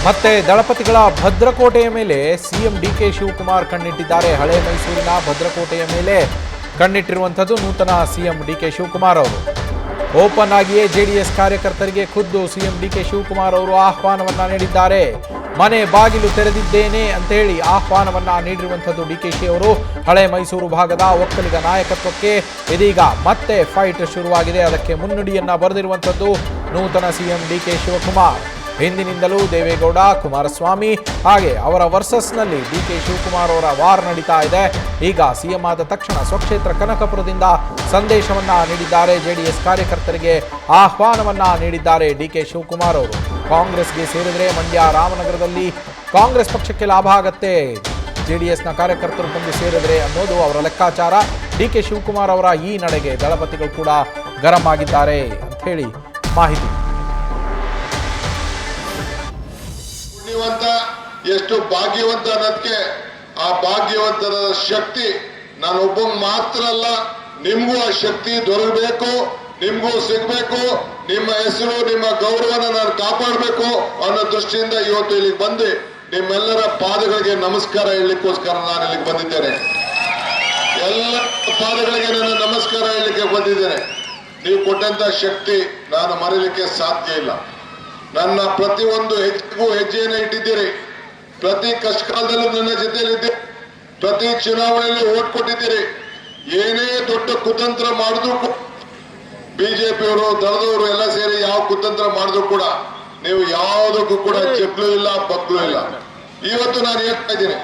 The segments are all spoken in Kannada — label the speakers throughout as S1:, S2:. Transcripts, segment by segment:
S1: ಮತ್ತೆ ದಳಪತಿಗಳ ಭದ್ರಕೋಟೆಯ ಮೇಲೆ ಸಿಎಂ ಡಿಕೆ ಶಿವಕುಮಾರ್ ಕಣ್ಣಿಟ್ಟಿದ್ದಾರೆ. ಹಳೆ ಮೈಸೂರಿನ ಭದ್ರಕೋಟೆಯ ಮೇಲೆ ಕಣ್ಣಿಟ್ಟಿರುವಂಥದ್ದು ನೂತನ ಸಿಎಂ ಡಿಕೆ ಶಿವಕುಮಾರ್ ಅವರು. ಓಪನ್ ಆಗಿಯೇ ಜೆಡಿಎಸ್ ಕಾರ್ಯಕರ್ತರಿಗೆ ಖುದ್ದು ಸಿಎಂ ಡಿಕೆ ಶಿವಕುಮಾರ್ ಅವರು ಆಹ್ವಾನವನ್ನ ನೀಡಿದ್ದಾರೆ. ಮನೆ ಬಾಗಿಲು ತೆರೆದಿದ್ದೇನೆ ಅಂತ ಹೇಳಿ ಆಹ್ವಾನವನ್ನ ನೀಡಿರುವಂಥದ್ದು ಡಿಕೆಶಿ ಅವರು. ಹಳೆ ಮೈಸೂರು ಭಾಗದ ಒಕ್ಕಲಿಗ ನಾಯಕತ್ವಕ್ಕೆ ಇದೀಗ ಮತ್ತೆ ಫೈಟ್ ಶುರುವಾಗಿದೆ. ಅದಕ್ಕೆ ಮುನ್ನುಡಿಯನ್ನ ಬರೆದಿರುವಂಥದ್ದು ನೂತನ ಸಿಎಂ ಡಿಕೆ ಶಿವಕುಮಾರ್. ಹಿಂದಿನಿಂದಲೂ ದೇವೇಗೌಡ, ಕುಮಾರಸ್ವಾಮಿ ಹಾಗೆ ಅವರ ವರ್ಸಸ್ನಲ್ಲಿ ಡಿಕೆ ಶಿವಕುಮಾರ್ ಅವರ ವಾರ್ ನಡೀತಾ ಇದೆ. ಈಗ ಸಿಎಂ ಆದ ತಕ್ಷಣ ಸ್ವಕ್ಷೇತ್ರ ಕನಕಪುರದಿಂದ ಸಂದೇಶವನ್ನ ನೀಡಿದ್ದಾರೆ. ಜೆಡಿಎಸ್ ಕಾರ್ಯಕರ್ತರಿಗೆ ಆಹ್ವಾನವನ್ನ ನೀಡಿದ್ದಾರೆ ಡಿಕೆ ಶಿವಕುಮಾರ್ ಅವರು. ಕಾಂಗ್ರೆಸ್ಗೆ ಸೇರಿದರೆ ಮಂಡ್ಯ, ರಾಮನಗರದಲ್ಲಿ ಕಾಂಗ್ರೆಸ್ ಪಕ್ಷಕ್ಕೆ ಲಾಭ ಆಗತ್ತೆ, ಜೆಡಿಎಸ್ನ ಕಾರ್ಯಕರ್ತರು ಬಂದು ಸೇರಿದರೆ ಅನ್ನೋದು ಅವರ ಲೆಕ್ಕಾಚಾರ. ಡಿಕೆ ಶಿವಕುಮಾರ್ ಅವರ ಈ ನಡೆಗೆ ದಳಪತಿಗಳು ಕೂಡ ಗರಂ ಆಗಿದ್ದಾರೆ ಅಂತ ಹೇಳಿ ಮಾಹಿತಿ.
S2: ಎಷ್ಟು ಭಾಗ್ಯವಂತ ಅನ್ನೋದಕ್ಕೆ ಆ ಭಾಗ್ಯವಂತರ ಶಕ್ತಿ ನಾನೊಬ್ಬ ಮಾತ್ರ ಅಲ್ಲ, ನಿಮ್ಗೂ ಆ ಶಕ್ತಿ ದೊರಕಬೇಕು, ನಿಮ್ಗೂ ಸಿಗ್ಬೇಕು. ನಿಮ್ಮ ಹೆಸರು, ನಿಮ್ಮ ಗೌರವನ ನಾನು ಕಾಪಾಡಬೇಕು ಅನ್ನೋ ದೃಷ್ಟಿಯಿಂದ ಇವತ್ತು ಇಲ್ಲಿಗೆ ಬಂದು ನಿಮ್ಮೆಲ್ಲರ ಪಾದಗಳಿಗೆ ನಮಸ್ಕಾರ ಹೇಳಲಿಕ್ಕೋಸ್ಕರ ನಾನು ಇಲ್ಲಿಗೆ ಬಂದಿದ್ದೇನೆ. ಎಲ್ಲ ಪಾದಗಳಿಗೆ ನಾನು ನಮಸ್ಕಾರ ಹೇಳಲಿಕ್ಕೆ ಬಂದಿದ್ದೇನೆ. ನೀವು ಕೊಟ್ಟಂತ ಶಕ್ತಿ ನಾನು ಮರೀಲಿಕ್ಕೆ ಸಾಧ್ಯ ಇಲ್ಲ. ನನ್ನ ಪ್ರತಿಯೊಂದು ಹೆಜ್ಜೆಗೂ ಹೆಜ್ಜೆಯನ್ನು ಇಟ್ಟಿದ್ದೀರಿ. ಪ್ರತಿ ಕಷ್ಟ ಕಾಲದಲ್ಲೂ ನನ್ನ ಜೊತೆಯಲ್ಲಿದ್ದೀರಿ. ಪ್ರತಿ ಚುನಾವಣೆಯಲ್ಲಿ ಓಟ್ ಕೊಟ್ಟಿದ್ದೀರಿ. ಏನೇ ದೊಡ್ಡ ಕುತಂತ್ರ ಮಾಡಿದ್ರು ಬಿಜೆಪಿಯವರು, ದಳದವರು ಎಲ್ಲ ಸೇರಿ ಯಾವ ಕುತಂತ್ರ ಮಾಡಿದ್ರು ಕೂಡ ನೀವು ಯಾವುದಕ್ಕೂ ಕೂಡ ಚೆಕ್ಲು ಇಲ್ಲ, ಬಕ್ಲು ಇಲ್ಲ. ಇವತ್ತು ನಾನು ಹೇಳ್ತಾ ಇದ್ದೀನಿ,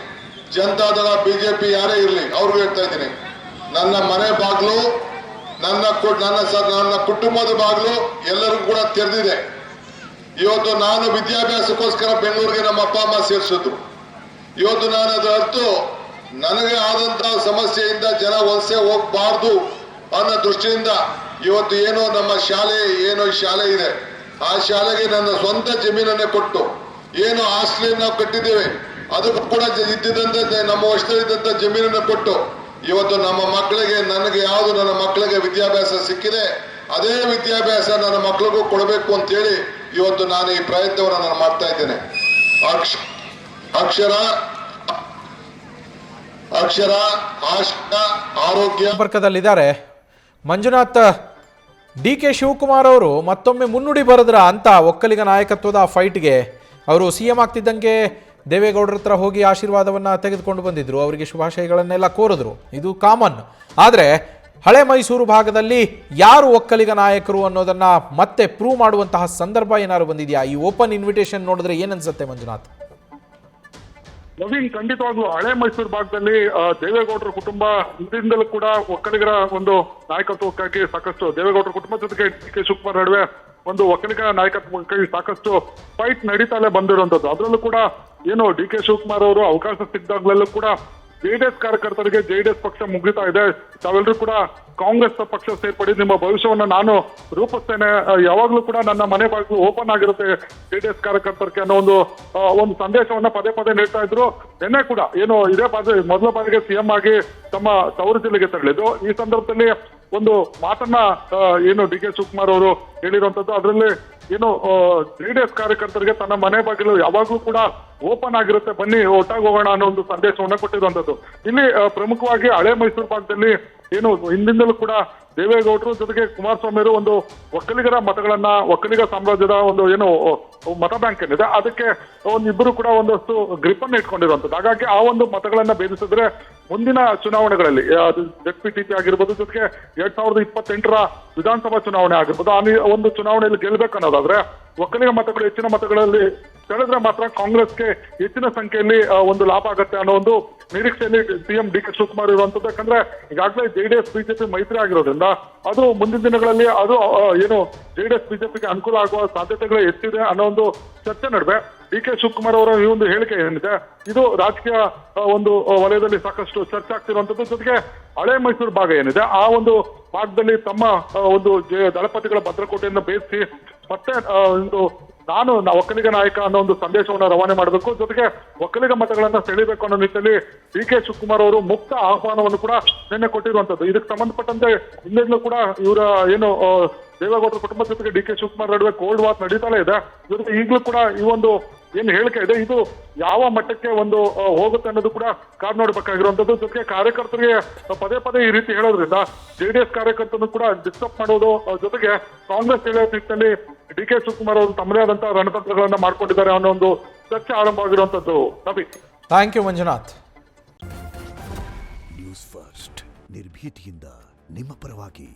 S2: ಜನತಾದಳ, ಬಿಜೆಪಿ ಯಾರೇ ಇರಲಿ ಅವ್ರಿಗೂ ಹೇಳ್ತಾ ಇದ್ದೀನಿ, ನನ್ನ ಮನೆ ಬಾಗ್ಲು, ನನ್ನ ಕುಟುಂಬದ ಬಾಗ್ಲು ಎಲ್ಲರಿಗೂ ಕೂಡ ತೆರೆದಿದೆ. ಇವತ್ತು ನಾನು ವಿದ್ಯಾಭ್ಯಾಸಕ್ಕೋಸ್ಕರ ಬೆಂಗಳೂರಿಗೆ ನಮ್ಮ ಅಪ್ಪ ಅಮ್ಮ ಸೇರಿಸಿದ್ರು. ಇವತ್ತು ನಾನು ಅದು ಅರ್ತು ನನಗೆ ಆದಂತಹ ಸಮಸ್ಯೆಯಿಂದ ಜನ ವಲಸೆ ಹೋಗಬಾರ್ದು ಅನ್ನೋ ದೃಷ್ಟಿಯಿಂದ ಇವತ್ತು ಏನೋ ನಮ್ಮ ಶಾಲೆ ಇದೆ, ಆ ಶಾಲೆಗೆ ನನ್ನ ಸ್ವಂತ ಜಮೀನನ್ನೇ ಕೊಟ್ಟು ಏನು ಹಾಸ್ಟೆಲ್ ನಾವು ಕಟ್ಟಿದ್ದೇವೆ ಅದಕ್ಕೂ ಕೂಡ ಇದ್ದಿದ್ದಂತೆ ನಮ್ಮ ವಶದಲ್ಲಿದ್ದಂತ ಜಮೀನನ್ನು ಕೊಟ್ಟು ಇವತ್ತು ನಮ್ಮ ಮಕ್ಕಳಿಗೆ, ನನಗೆ ಯಾವುದು ನನ್ನ ಮಕ್ಕಳಿಗೆ ವಿದ್ಯಾಭ್ಯಾಸ ಸಿಕ್ಕಿದೆ ಅದೇ ವಿದ್ಯಾಭ್ಯಾಸ ನನ್ನ ಮಕ್ಕಳಿಗೂ ಕೊಡಬೇಕು ಅಂತೇಳಿ ಇವತ್ತು ನಾನು ಈ ಪ್ರಯತ್ನವನ್ನು ನಾನು ಮಾಡ್ತಾ ಇದ್ದೇನೆ. ಅಕ್ಷರ ಆರೋಗ್ಯ
S1: ಸಂಪರ್ಕದಲ್ಲಿದ್ದಾರೆ ಮಂಜುನಾಥ್. ಡಿಕೆ ಶಿವಕುಮಾರ್ ಅವರು ಮತ್ತೊಮ್ಮೆ ಮುನ್ನುಡಿ ಬರೆದ್ರ ಅಂತ ಒಕ್ಕಲಿಗ ನಾಯಕತ್ವದ ಫೈಟ್ಗೆ. ಅವರು ಸಿಎಂ ಆಗ್ತಿದ್ದಂಗೆ ದೇವೇಗೌಡರ ಹತ್ರ ಹೋಗಿ ಆಶೀರ್ವಾದವನ್ನ ತೆಗೆದುಕೊಂಡು ಬಂದಿದ್ರು, ಅವರಿಗೆ ಶುಭಾಶಯಗಳನ್ನೆಲ್ಲ ಕೋರಿದ್ರು, ಇದು ಕಾಮನ್. ಆದರೆ ಹಳೆ ಮೈಸೂರು ಭಾಗದಲ್ಲಿ ಯಾರು ಒಕ್ಕಲಿಗ ನಾಯಕರು ಅನ್ನೋದನ್ನ ಮತ್ತೆ ಪ್ರೂವ್ ಮಾಡುವಂತಹ ಸಂದರ್ಭ ಏನಾದ್ರು ಬಂದಿದೆಯಾ? ಈ ಓಪನ್ ಇನ್ವಿಟೇಷನ್ ನೋಡಿದ್ರೆ ಏನನ್ಸುತ್ತೆ ಮಂಜುನಾಥ್?
S3: ನವೀನ್, ಖಂಡಿತವಾಗ್ಲೂ ಹಳೆ ಮೈಸೂರು ಭಾಗದಲ್ಲಿ ದೇವೇಗೌಡರ ಕುಟುಂಬ ಹಿಂದಿಂದಲೂ ಕೂಡ ಒಕ್ಕಲಿಗರ ಒಂದು ನಾಯಕತ್ವಕ್ಕಾಗಿ ಸಾಕಷ್ಟು, ದೇವೇಗೌಡರ ಕುಟುಂಬ ಜೊತೆಗೆ ಡಿಕೆ ಶಿವಕುಮಾರ್ ನಡುವೆ ಒಂದು ಒಕ್ಕಲಿಗ ನಾಯಕತ್ವಕ್ಕಾಗಿ ಸಾಕಷ್ಟು ಫೈಟ್ ನಡೀತಾಲೆ ಬಂದಿರುವಂತದ್ದು. ಅದರಲ್ಲೂ ಕೂಡ ಏನು ಡಿಕೆ ಶಿವಕುಮಾರ್ ಅವರು ಅವಕಾಶ ಸಿಕ್ಕಿದಾಗ್ಲೂ ಕೂಡ ಜೆಡಿಎಸ್ ಕಾರ್ಯಕರ್ತರಿಗೆ ಜೆಡಿಎಸ್ ಪಕ್ಷ ಮುಗಿತಾ ಇದೆ, ತಾವೆಲ್ಲರೂ ಕೂಡ ಕಾಂಗ್ರೆಸ್ ಪಕ್ಷ ಸೇರ್ಪಡಿ, ನಿಮ್ಮ ಭವಿಷ್ಯವನ್ನ ನಾನು ರೂಪಿಸ್ತೇನೆ, ಯಾವಾಗ್ಲೂ ಕೂಡ ನನ್ನ ಮನೆ ಬಾಗಿಲು ಓಪನ್ ಆಗಿರುತ್ತೆ ಜೆಡಿಎಸ್ ಕಾರ್ಯಕರ್ತರಿಗೆ ಅನ್ನೋ ಒಂದು ಸಂದೇಶವನ್ನ ಪದೇ ಪದೇ ನೀಡ್ತಾ ಇದ್ರು. ನಿನ್ನೆ ಕೂಡ ಏನು ಇದೇ ಮೊದಲ ಬಾರಿಗೆ ಸಿಎಂ ಆಗಿ ತಮ್ಮ ತವರು ಜಿಲ್ಲೆಗೆ ತೆರಳಿದ್ರು. ಈ ಸಂದರ್ಭದಲ್ಲಿ ಒಂದು ಮಾತನ್ನ ಏನು ಡಿಕೆ ಶಿವಕುಮಾರ್ ಅವರು ಹೇಳಿರುವಂತದ್ದು, ಅದರಲ್ಲಿ ಏನು ಜೆಡಿಎಸ್ ಕಾರ್ಯಕರ್ತರಿಗೆ ತನ್ನ ಮನೆ ಬಾಗಿಲು ಯಾವಾಗ್ಲೂ ಕೂಡ ಓಪನ್ ಆಗಿರುತ್ತೆ, ಬನ್ನಿ ಒಟ್ಟಾಗಿ ಹೋಗೋಣ ಅನ್ನೋ ಒಂದು ಸಂದೇಶವನ್ನ ಕೊಟ್ಟಿರುವಂತದ್ದು. ಇಲ್ಲಿ ಪ್ರಮುಖವಾಗಿ ಹಳೆ ಮೈಸೂರು ಭಾಗದಲ್ಲಿ ಏನು ಹಿಂದಿಂದಲೂ ಕೂಡ ದೇವೇಗೌಡರು ಜೊತೆಗೆ ಕುಮಾರಸ್ವಾಮಿ ಅವರು ಒಂದು ಒಕ್ಕಲಿಗರ ಮತಗಳನ್ನ, ಒಕ್ಕಲಿಗ ಸಾಮ್ರಾಜ್ಯದ ಒಂದು ಏನು ಮತ ಬ್ಯಾಂಕ್ ಏನಿದೆ ಅದಕ್ಕೆ ಒಂದಿಬ್ಬರು ಕೂಡ ಒಂದಷ್ಟು ಗ್ರಿಪ್ ಅನ್ನ ಇಟ್ಕೊಂಡಿರುವಂತದ್ದು. ಹಾಗಾಗಿ ಆ ಒಂದು ಮತಗಳನ್ನ ಭೇದಿಸಿದ್ರೆ ಮುಂದಿನ ಚುನಾವಣೆಗಳಲ್ಲಿ ಜೆಡ್ಪಿಟಿಸಿ ಆಗಿರ್ಬೋದು, ಜೊತೆಗೆ 2028ರ ವಿಧಾನಸಭಾ ಚುನಾವಣೆ ಆಗಿರ್ಬೋದು, ಆ ಒಂದು ಚುನಾವಣೆಯಲ್ಲಿ ಗೆಲ್ಬೇಕು ಅನ್ನೋದಾದ್ರೆ ಒಕ್ಕಲಿಗ ಮತಗಳು ಹೆಚ್ಚಿನ ಮತಗಳಲ್ಲಿ ಸೆಳೆದ್ರೆ ಮಾತ್ರ ಕಾಂಗ್ರೆಸ್ಗೆ ಹೆಚ್ಚಿನ ಸಂಖ್ಯೆಯಲ್ಲಿ ಒಂದು ಲಾಭ ಆಗತ್ತೆ ಅನ್ನೋ ಒಂದು ನಿರೀಕ್ಷೆಯಲ್ಲಿ ಸಿಎಂ ಡಿಕೆ ಶಿವಕುಮಾರ್ ಇರುವಂತದ್ದು. ಯಾಕಂದ್ರೆ ಈಗಾಗಲೇ ಜೆಡಿಎಸ್ ಬಿಜೆಪಿ ಮೈತ್ರಿ ಆಗಿರೋದ್ರಿಂದ ಅದು ಮುಂದಿನ ದಿನಗಳಲ್ಲಿ ಅದು ಏನು ಜೆಡಿಎಸ್ ಬಿಜೆಪಿಗೆ ಅನುಕೂಲ ಆಗುವ ಸಾಧ್ಯತೆಗಳು ಹೆಚ್ಚಿದೆ ಅನ್ನೋ ಒಂದು ಚರ್ಚೆ ನಡುವೆ ಡಿಕೆ ಶಿವಕುಮಾರ್ ಅವರ ಈ ಒಂದು ಹೇಳಿಕೆ ಏನಿದೆ ಇದು ರಾಜಕೀಯ ಒಂದು ವಲಯದಲ್ಲಿ ಸಾಕಷ್ಟು ಚರ್ಚೆ ಆಗ್ತಿರುವಂತದ್ದು. ಜೊತೆಗೆ ಹಳೆ ಮೈಸೂರು ಭಾಗ ಏನಿದೆ ಆ ಒಂದು ಭಾಗದಲ್ಲಿ ತಮ್ಮ ಒಂದು ದಳಪತಿಗಳ ಭದ್ರಕೋಟೆಯಿಂದ ಬೇಯಿಸಿ ಮತ್ತೆ ಒಂದು ನಾನು ಒಕ್ಕಲಿಗ ನಾಯಕ ಅನ್ನೋ ಒಂದು ಸಂದೇಶವನ್ನು ರವಾನೆ ಮಾಡಬೇಕು, ಜೊತೆಗೆ ಒಕ್ಕಲಿಗ ಮತಗಳನ್ನ ಸೆಳಿಬೇಕು ಅನ್ನೋ ನಿಟ್ಟಿನಲ್ಲಿ ಡಿಕೆ ಶಿವಕುಮಾರ್ ಅವರು ಮುಕ್ತ ಆಹ್ವಾನವನ್ನು ಕೂಡ ನಿನ್ನೆ ಕೊಟ್ಟಿರುವಂತದ್ದು. ಇದಕ್ಕೆ ಸಂಬಂಧಪಟ್ಟಂತೆ ಹಿಂದೆಂದಲೂ ಕೂಡ ಇವರ ಏನು ದೇವೇಗೌಡರ ಕುಟುಂಬದ ಜೊತೆಗೆ ಡಿಕೆ ಶಿವಕುಮಾರ್ ನಡುವೆ ಕೋಲ್ಡ್ ವಾರ್ ನಡೀತಾನೆ ಇದೆ. ಜೊತೆಗೆ ಈಗಲೂ ಕೂಡ ಈ ಒಂದು ಏನ್ ಹೇಳಿಕೆ ಇದೆ ಇದು ಯಾವ ಮಟ್ಟಕ್ಕೆ ಒಂದು ಹೋಗುತ್ತೆ ಅನ್ನೋದು ಕೂಡ ಕಾದ್ ನೋಡ್ಬೇಕಾಗಿರುವಂತದ್ದು. ಜೊತೆಗೆ ಕಾರ್ಯಕರ್ತರಿಗೆ ಪದೇ ಪದೇ ಈ ರೀತಿ ಹೇಳೋದ್ರಿಂದ JDS ಕಾರ್ಯಕರ್ತರನ್ನು ಕೂಡ ಡಿಸ್ಟರ್ಬ್ ಮಾಡೋದು, ಜೊತೆಗೆ ಕಾಂಗ್ರೆಸ್ ಹೇಳೋ ನಿಟ್ಟಿನಲ್ಲಿ DK ಶಿವಕುಮಾರ್ ಅವರು ತಮ್ಮದೇ ಆದಂತಹ ರಣತಂತ್ರಗಳನ್ನ ಮಾಡ್ಕೊಂಡಿದ್ದಾರೆ ಅನ್ನೋ ಒಂದು ಚರ್ಚೆ ಆರಂಭವಾಗಿರುವಂತದ್ದು. Nabi,
S1: thank you Manjunath.
S4: News first ನಿರ್ಭೀತಿಯಿಂದ ನಿಮ್ಮ ಪರವಾಗಿ.